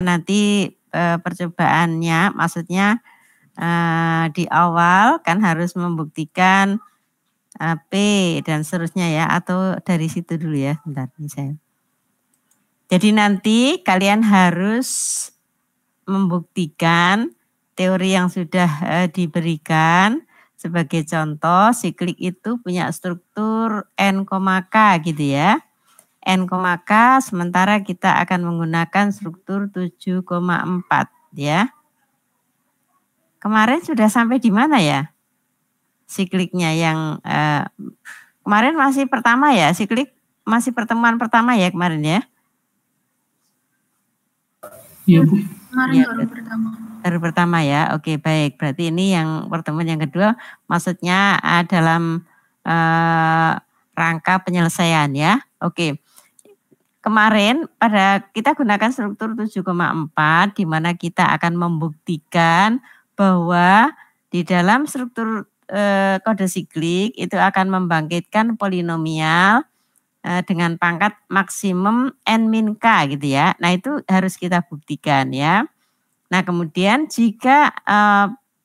nanti percobaannya, maksudnya di awal kan harus membuktikan P dan seterusnya ya, atau dari situ dulu ya, bentar nih saya. Jadi nanti kalian harus membuktikan teori yang sudah diberikan. Sebagai contoh, siklik itu punya struktur N, K gitu ya. N, K, sementara kita akan menggunakan struktur 7,4 ya. Kemarin sudah sampai di mana ya? Sikliknya yang kemarin masih pertama ya, siklik masih pertemuan pertama ya kemarin ya? Iya Bu. Kemarin ya, baru pertama. Baru pertama ya, oke baik. Berarti ini yang pertemuan yang kedua, maksudnya dalam rangka penyelesaian ya. Oke. Kemarin pada kita gunakan struktur 7,4 di mana kita akan membuktikan bahwa di dalam struktur kode siklik itu akan membangkitkan polinomial dengan pangkat maksimum N-K gitu ya. Nah itu harus kita buktikan ya. Nah kemudian jika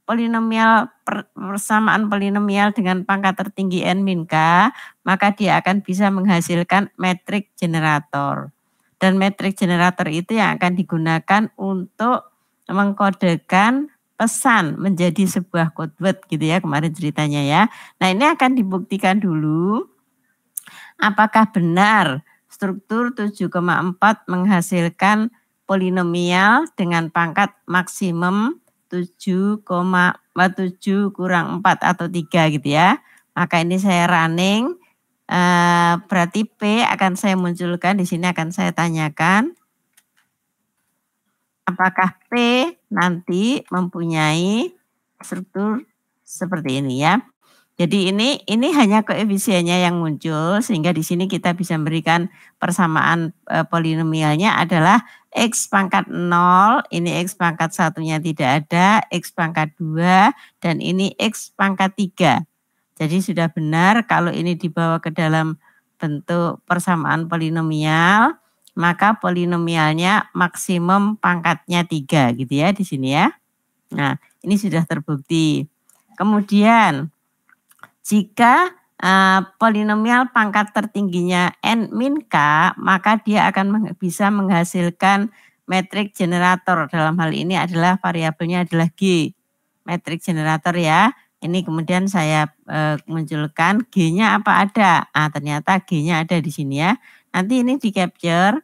polinomial persamaan polinomial dengan pangkat tertinggi N-K, maka dia akan bisa menghasilkan metrik generator. Dan metrik generator itu yang akan digunakan untuk mengkodekan pesan menjadi sebuah code word gitu ya kemarin ceritanya ya. Nah ini akan dibuktikan dulu apakah benar struktur 7,4 menghasilkan polinomial dengan pangkat maksimum 7,7 kurang 4 atau 3 gitu ya. Maka ini saya running, berarti P akan saya munculkan, di sini akan saya tanyakan. Apakah P nanti mempunyai struktur seperti ini ya. Jadi ini hanya koefisiennya yang muncul sehingga di sini kita bisa memberikan persamaan polinomialnya adalah X pangkat 0, ini X pangkat 1-nya tidak ada, X pangkat 2, dan ini X pangkat 3. Jadi sudah benar kalau ini dibawa ke dalam bentuk persamaan polinomial, maka polinomialnya maksimum pangkatnya 3 gitu ya di sini ya. Nah ini sudah terbukti. Kemudian jika polinomial pangkat tertingginya N-K, maka dia akan bisa menghasilkan metrik generator. Dalam hal ini adalah variabelnya adalah G. Metrik generator ya. Ini kemudian saya munculkan G-nya apa ada. Ternyata G-nya ada di sini ya. Nanti ini di capture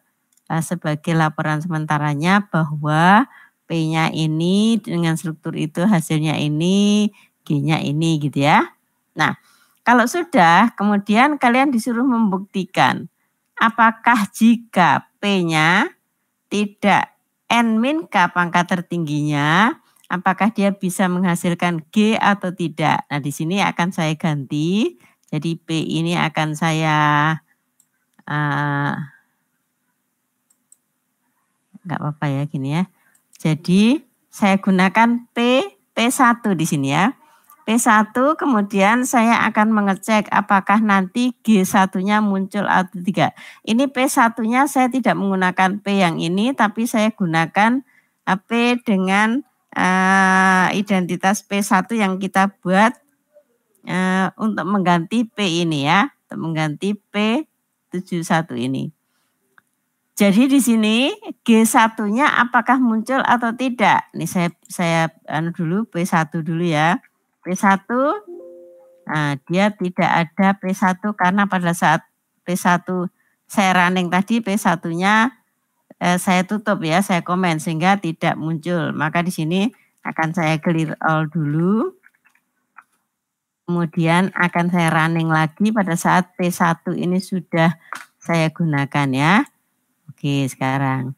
sebagai laporan sementaranya bahwa P-nya ini dengan struktur itu hasilnya ini, G-nya ini gitu ya. Nah, kalau sudah, kemudian kalian disuruh membuktikan apakah jika P-nya tidak N-K pangkat tertingginya, apakah dia bisa menghasilkan G atau tidak. Nah, di sini akan saya ganti. Jadi P ini akan saya nggak apa-apa ya gini ya. Jadi saya gunakan P1 di sini ya. P1 kemudian saya akan mengecek apakah nanti G1-nya muncul atau tidak. Ini P1-nya saya tidak menggunakan P yang ini, tapi saya gunakan P dengan identitas P1 yang kita buat untuk mengganti P ini ya, untuk mengganti P71 ini. Jadi di sini G1-nya apakah muncul atau tidak? Ini saya dulu P1 dulu ya. P1, nah dia tidak ada P1 karena pada saat P1 saya running tadi P1-nya saya tutup ya, saya komen sehingga tidak muncul. Maka di sini akan saya clear all dulu. Kemudian akan saya running lagi pada saat P1 ini sudah saya gunakan ya. Oke, sekarang.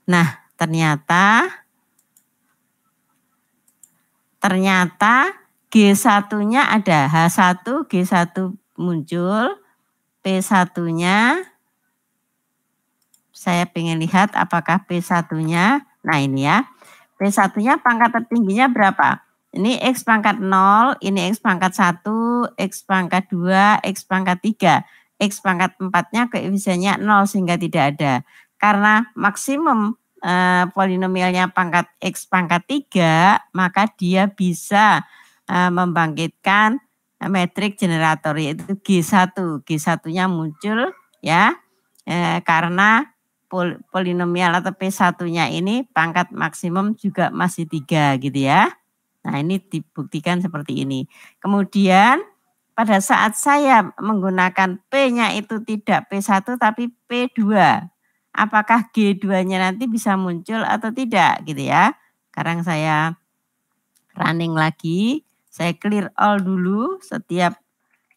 Nah, ternyata G1-nya ada, H1, G1 muncul, P1-nya, saya pengen lihat apakah P1-nya, nah ini ya, P1-nya pangkat tertingginya berapa? Ini X pangkat 0, ini X pangkat 1, X pangkat 2, X pangkat 3, X pangkat 4-nya koefisiennya 0 sehingga tidak ada. Karena maksimum polinomialnya pangkat X pangkat 3, maka dia bisa membangkitkan metrik generator yaitu G1. G1-nya muncul ya karena polinomial atau P1-nya ini pangkat maksimum juga masih 3 gitu ya. Nah, ini dibuktikan seperti ini. Kemudian pada saat saya menggunakan P-nya itu tidak P1 tapi P2. Apakah G2-nya nanti bisa muncul atau tidak gitu ya. Sekarang saya running lagi. Saya clear all dulu setiap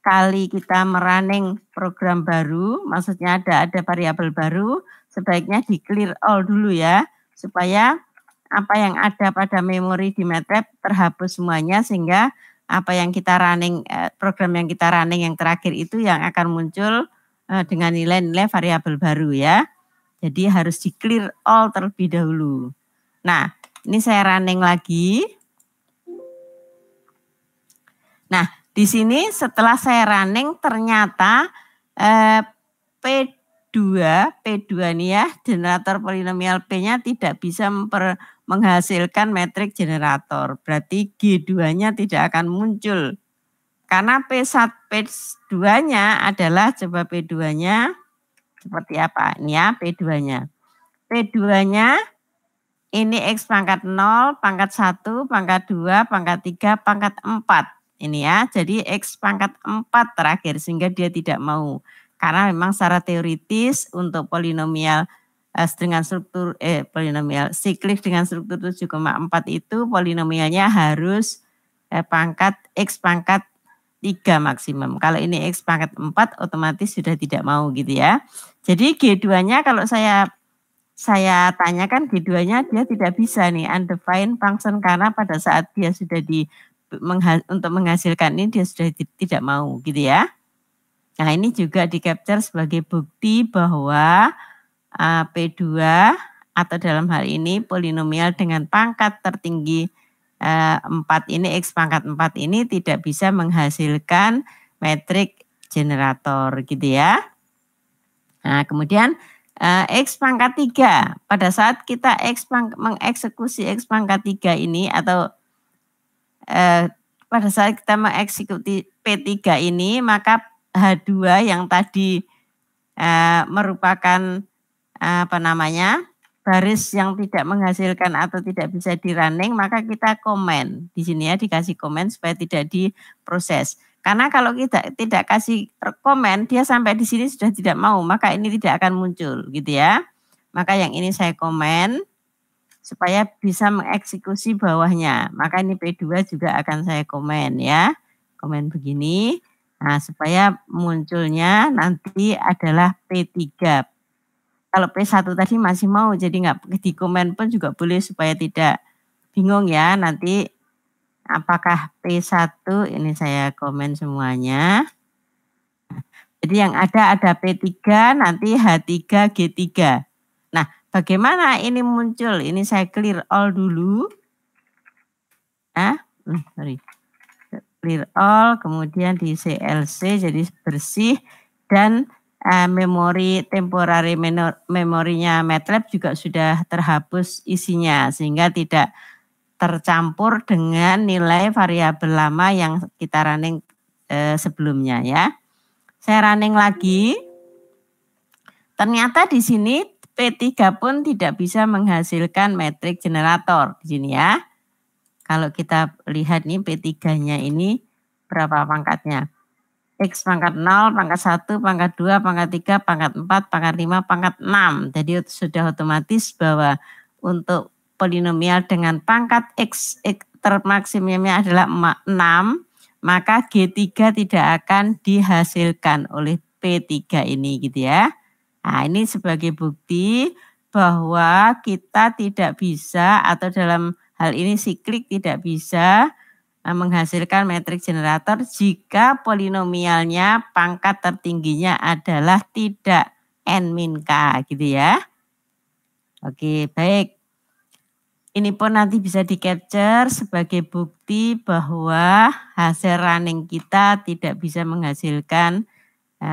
kali kita merunning program baru, maksudnya ada variabel baru, sebaiknya di clear all dulu ya, supaya apa yang ada pada memori di MATLAB terhapus semuanya, sehingga apa yang kita running, program yang kita running yang terakhir itu yang akan muncul dengan nilai-nilai variabel baru ya. Jadi harus di clear all terlebih dahulu. Nah, ini saya running lagi. Nah, di sini setelah saya running ternyata P2 nih ya, generator polinomial P-nya tidak bisa menghasilkan metrik generator. Berarti G2-nya tidak akan muncul. Karena P2-nya adalah, coba P2-nya seperti apa? Ini ya P2-nya. P2-nya ini X pangkat 0, pangkat 1, pangkat 2, pangkat 3, pangkat 4. Ini ya, jadi X pangkat 4 terakhir, sehingga dia tidak mau. Karena memang secara teoritis untuk polinomial dengan struktur polinomial siklik dengan struktur 7,4 itu polinomialnya harus pangkat X pangkat 3 maksimum. Kalau ini X pangkat 4 otomatis sudah tidak mau gitu ya. Jadi G2-nya kalau saya tanyakan G2-nya dia tidak bisa nih undefined function, karena pada saat dia sudah untuk menghasilkan ini dia sudah tidak mau gitu ya. Nah, ini juga di capture sebagai bukti bahwa P2 atau dalam hal ini polinomial dengan pangkat tertinggi 4 ini, X pangkat 4 ini tidak bisa menghasilkan metrik generator gitu ya. Nah, kemudian X pangkat 3, pada saat kita mengeksekusi X pangkat 3 ini atau pada saat kita mengeksekusi P3 ini, maka H2 yang tadi merupakan baris yang tidak menghasilkan atau tidak bisa di running, maka kita komen di sini ya, dikasih komen supaya tidak diproses. Karena kalau kita tidak kasih komen, dia sampai di sini sudah tidak mau, maka ini tidak akan muncul gitu ya. Maka yang ini saya komen supaya bisa mengeksekusi bawahnya. Maka ini P2 juga akan saya komen ya. Komen begini. Nah, supaya munculnya nanti adalah P3. Kalau P1 tadi masih mau, jadi nggak di komen pun juga boleh supaya tidak bingung ya. Nanti apakah P1, ini saya komen semuanya. Jadi yang ada P3, nanti H3, G3. Nah, bagaimana ini muncul? Ini saya clear all dulu. Clear all, kemudian di CLC jadi bersih, dan memori temporary memorinya MATLAB juga sudah terhapus isinya, sehingga tidak tercampur dengan nilai variabel lama yang kita running sebelumnya ya. Saya running lagi. Ternyata di sini P3 pun tidak bisa menghasilkan metrik generator di sini ya. Kalau kita lihat nih P3-nya ini berapa pangkatnya? X pangkat 0, pangkat 1, pangkat 2, pangkat 3, pangkat 4, pangkat 5, pangkat 6. Jadi sudah otomatis bahwa untuk polinomial dengan pangkat X termaksimumnya adalah 6, maka G3 tidak akan dihasilkan oleh P3 ini gitu ya. Nah, ini sebagai bukti bahwa kita tidak bisa, atau dalam hal ini siklik tidak bisa menghasilkan metrik generator jika polinomialnya pangkat tertingginya adalah tidak n-k gitu ya. Oke, baik. Ini pun nanti bisa di capture sebagai bukti bahwa hasil running kita tidak bisa menghasilkan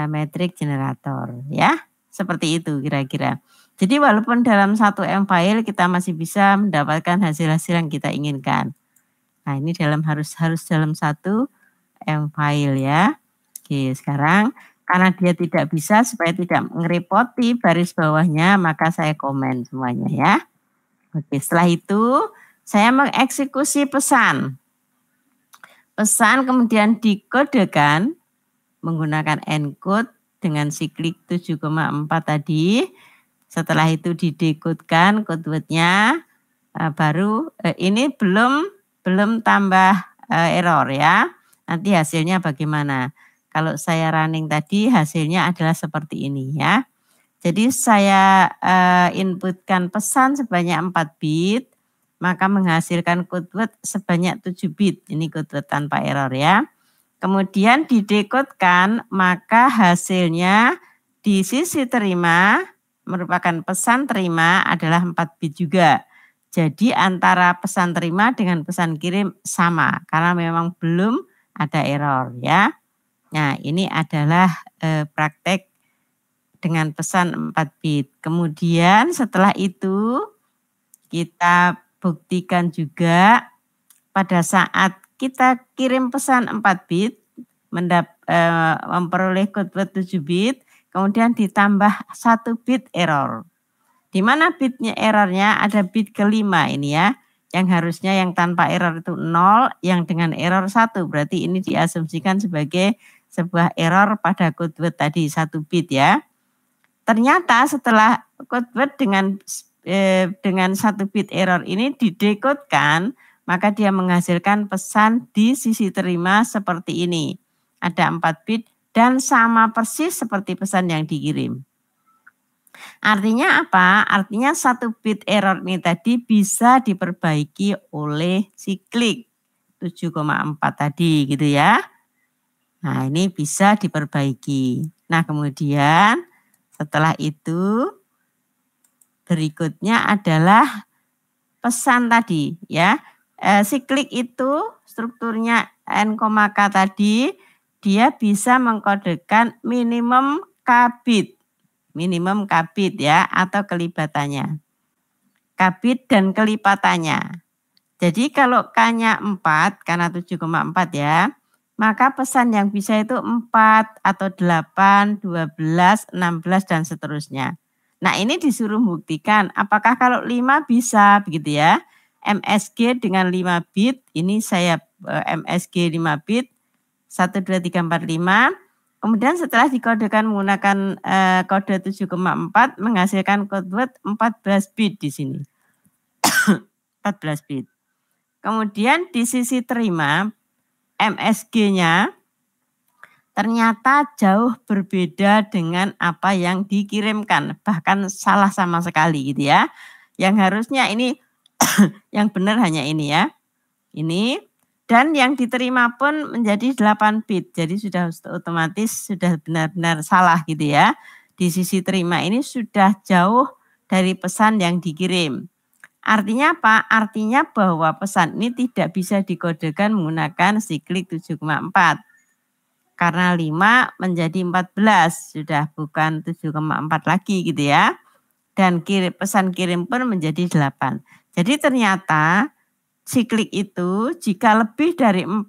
metrik generator ya. Seperti itu kira-kira. Jadi walaupun dalam satu M file kita masih bisa mendapatkan hasil-hasil yang kita inginkan. Nah, ini harus dalam satu M file ya. Oke, sekarang karena dia tidak bisa, supaya tidak ngerepoti baris bawahnya, maka saya komen semuanya ya. Oke, setelah itu saya mengeksekusi pesan. Pesan kemudian dikodekan menggunakan encode dengan siklik 7,4 tadi. Setelah itu didekodekan code word-nya, baru ini belum tambah error ya. Nanti hasilnya bagaimana? Kalau saya running tadi hasilnya adalah seperti ini ya. Jadi saya inputkan pesan sebanyak 4 bit, maka menghasilkan code word sebanyak 7 bit. Ini code word tanpa error ya. Kemudian didekodekan, maka hasilnya di sisi terima merupakan pesan terima adalah 4 bit juga. Jadi antara pesan terima dengan pesan kirim sama, karena memang belum ada error ya. Nah, ini adalah praktek dengan pesan 4 bit. Kemudian setelah itu kita buktikan juga pada saat kita kirim pesan 4 bit, memperoleh code word 7 bit, kemudian ditambah 1 bit error. Di mana bitnya errornya? Ada bit kelima ini ya. Yang harusnya yang tanpa error itu 0, yang dengan error 1. Berarti ini diasumsikan sebagai sebuah error pada code word tadi, 1 bit ya. Ternyata setelah code word dengan 1 bit error ini didekodekan, maka dia menghasilkan pesan di sisi terima seperti ini. Ada 4 bit dan sama persis seperti pesan yang dikirim. Artinya apa? Artinya 1 bit error ini tadi bisa diperbaiki oleh siklik 7,4 tadi gitu ya. Nah, ini bisa diperbaiki. Nah, kemudian setelah itu berikutnya adalah pesan tadi ya. Siklik itu strukturnya N, K tadi, dia bisa mengkodekan minimum K bit. Minimum K bit ya, atau kelipatannya. K bit dan kelipatannya. Jadi kalau K-nya 4, karena 7,4 ya, maka pesan yang bisa itu 4 atau 8, 12, 16, dan seterusnya. Nah, ini disuruh buktikan apakah kalau 5 bisa begitu ya. MSG dengan 5 bit, ini saya MSG 5 bit, 1, 2, 3, 4, 5. Kemudian setelah dikodekan menggunakan kode 7,4 menghasilkan code word 14 bit di sini. 14 bit. Kemudian di sisi terima MSG-nya ternyata jauh berbeda dengan apa yang dikirimkan, bahkan salah sama sekali gitu ya. Yang harusnya ini yang benar hanya ini ya. Ini. Dan yang diterima pun menjadi 8 bit. Jadi sudah otomatis sudah benar-benar salah gitu ya. Di sisi terima ini sudah jauh dari pesan yang dikirim. Artinya apa? Artinya bahwa pesan ini tidak bisa dikodekan menggunakan siklik 7,4. Karena 5 menjadi 14, sudah bukan 7,4 lagi gitu ya. Dan pesan kirim pun menjadi 8. Jadi ternyata siklik itu jika lebih dari 4,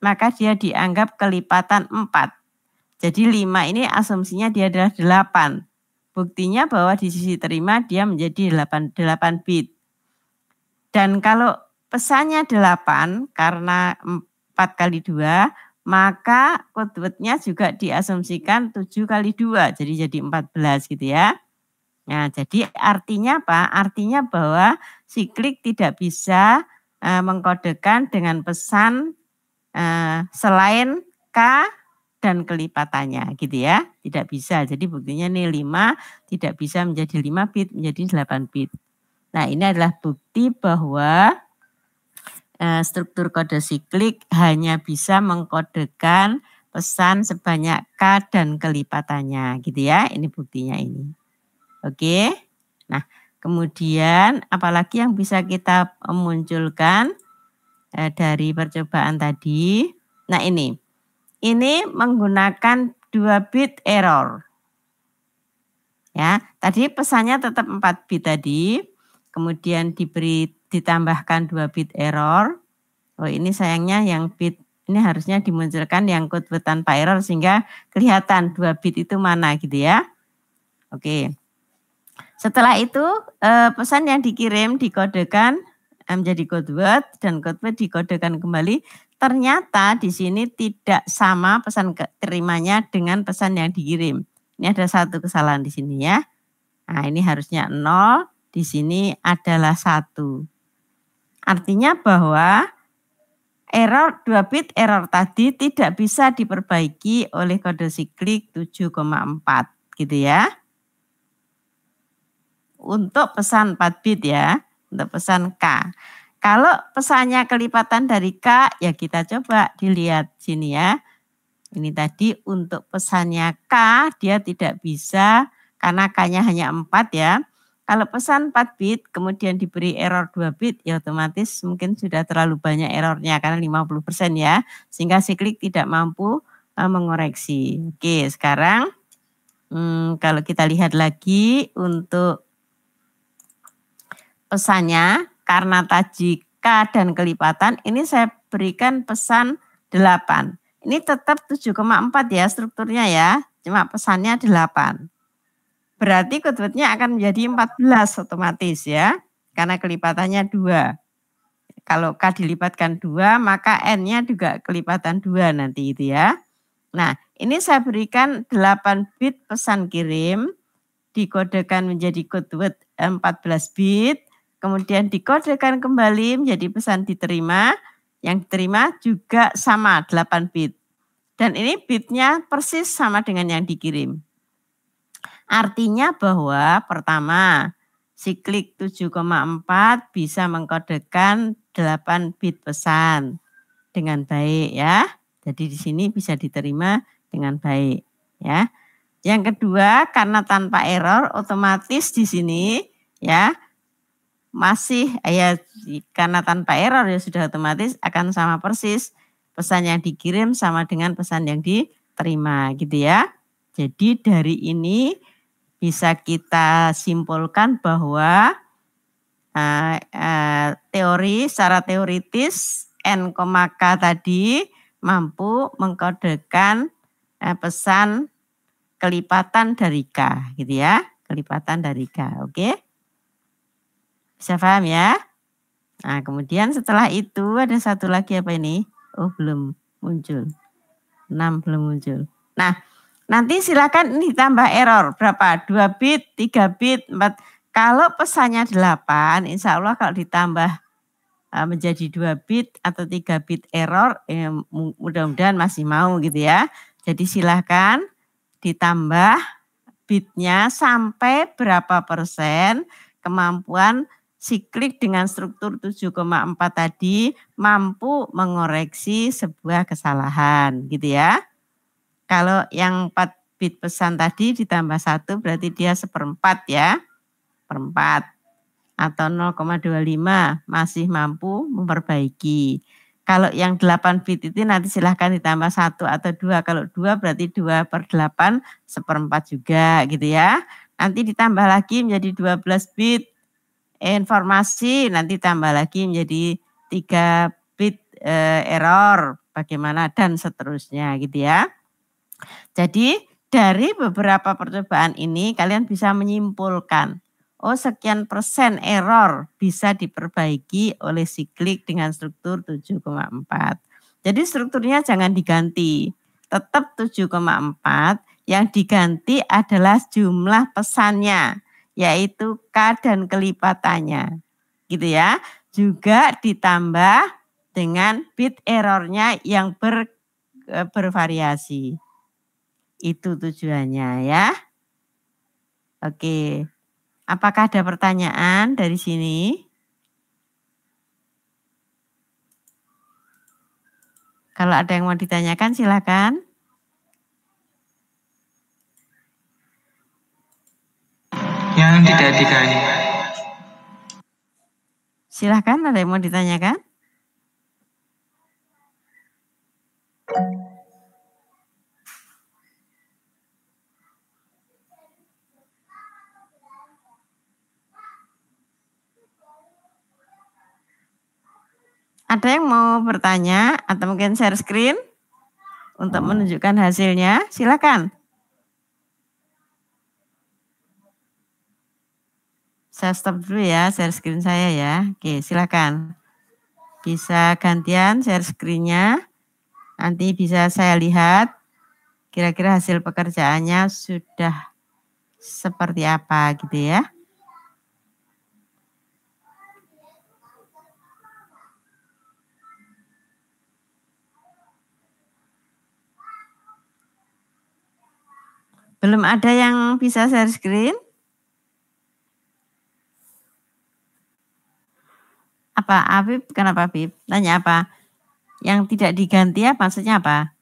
maka dia dianggap kelipatan 4. Jadi 5 ini asumsinya dia adalah 8. Buktinya bahwa di sisi terima dia menjadi 8 bit. Dan kalau pesannya 8 karena 4 kali 2, maka code word-nya juga diasumsikan 7 kali 2, jadi 14 gitu ya. Nah, jadi artinya apa? Artinya bahwa siklik tidak bisa mengkodekan dengan pesan selain K dan kelipatannya gitu ya. Tidak bisa. Jadi buktinya nih 5 tidak bisa menjadi 5 bit, menjadi 8 bit. Nah, ini adalah bukti bahwa struktur kode siklik hanya bisa mengkodekan pesan sebanyak K dan kelipatannya gitu ya. Ini buktinya ini. Oke. Nah, kemudian apalagi yang bisa kita munculkan dari percobaan tadi. Nah, ini menggunakan 2 bit error. Ya, tadi pesannya tetap 4 bit tadi, kemudian ditambahkan 2 bit error. Oh, ini sayangnya yang bit ini harusnya dimunculkan yang code word tanpa error sehingga kelihatan 2 bit itu mana gitu ya. Oke. Setelah itu pesan yang dikirim dikodekan menjadi code word dan code word dikodekan kembali. Ternyata di sini tidak sama pesan terimanya dengan pesan yang dikirim. Ini ada satu kesalahan di sini ya. Nah, ini harusnya 0, di sini adalah 1. Artinya bahwa error 2 bit error tadi tidak bisa diperbaiki oleh kode siklik 7,4 gitu ya. Untuk pesan 4 bit ya, untuk pesan K. Kalau pesannya kelipatan dari K, ya kita coba dilihat sini ya. Ini tadi untuk pesannya K, dia tidak bisa karena K-nya hanya 4 ya. Kalau pesan 4 bit kemudian diberi error 2 bit ya otomatis mungkin sudah terlalu banyak errornya karena 50% ya. Sehingga siklik tidak mampu mengoreksi. Oke, sekarang kalau kita lihat lagi untuk pesannya karena tadi K dan kelipatan ini saya berikan pesan 8. Ini tetap 7,4 ya strukturnya ya. Cuma pesannya 8. Berarti code word-nya akan menjadi 14 otomatis ya. Karena kelipatannya 2. Kalau K dilipatkan 2 maka N-nya juga kelipatan 2 nanti itu ya. Nah ini saya berikan 8 bit pesan kirim. Dikodekan menjadi code word 14 bit. Kemudian dikodekan kembali menjadi pesan diterima. Yang diterima juga sama 8 bit. Dan ini bitnya persis sama dengan yang dikirim. Artinya bahwa pertama, siklik 7,4 bisa mengkodekan 8 bit pesan dengan baik ya. Jadi di sini bisa diterima dengan baik ya. Yang kedua, karena tanpa error otomatis di sini ya masih ya karena tanpa error ya sudah otomatis akan sama persis pesan yang dikirim sama dengan pesan yang diterima gitu ya. Jadi dari ini bisa kita simpulkan bahwa secara teoritis N, K tadi mampu mengkodekan pesan kelipatan dari K gitu ya. Kelipatan dari K, oke? Bisa paham ya? Nah, kemudian setelah itu ada satu lagi apa ini? Oh, belum muncul. 6 belum muncul. Nah, nanti silakan ini tambah error. Berapa? 2 bit, 3 bit, 4. Kalau pesannya 8, insya Allah kalau ditambah menjadi 2 bit atau 3 bit error, mudah-mudahan masih mau gitu ya. Jadi silakan ditambah bitnya sampai berapa persen kemampuan siklik dengan struktur 7,4 tadi mampu mengoreksi sebuah kesalahan gitu ya. Kalau yang 4 bit pesan tadi ditambah 1 berarti dia 1/4 ya. 1/4 atau 0,25 masih mampu memperbaiki. Kalau yang 8 bit itu nanti silahkan ditambah 1 atau 2. Kalau 2 berarti 2/8 1/4 juga gitu ya. Nanti ditambah lagi menjadi 12 bit informasi, nanti tambah lagi menjadi 3 bit error, bagaimana dan seterusnya gitu ya. Jadi dari beberapa percobaan ini kalian bisa menyimpulkan, oh sekian persen error bisa diperbaiki oleh siklik dengan struktur 7,4. Jadi strukturnya jangan diganti, tetap 7,4, yang diganti adalah jumlah pesannya, yaitu K dan kelipatannya. Gitu ya. Juga ditambah dengan bit errornya yang bervariasi. Itu tujuannya ya. Oke. Apakah ada pertanyaan dari sini? Kalau ada yang mau ditanyakan silakan. Yang tidak diganti. Silakan, ada yang mau ditanyakan? Ada yang mau bertanya atau mungkin share screen untuk menunjukkan hasilnya? Silakan. Saya stop dulu ya share screen saya ya. Oke, silakan. Bisa gantian share screen-nya. Nanti bisa saya lihat kira-kira hasil pekerjaannya sudah seperti apa gitu ya. Belum ada yang bisa share screen? Apa Afif? Kenapa Afif? Tanya apa? Yang tidak diganti apa maksudnya apa?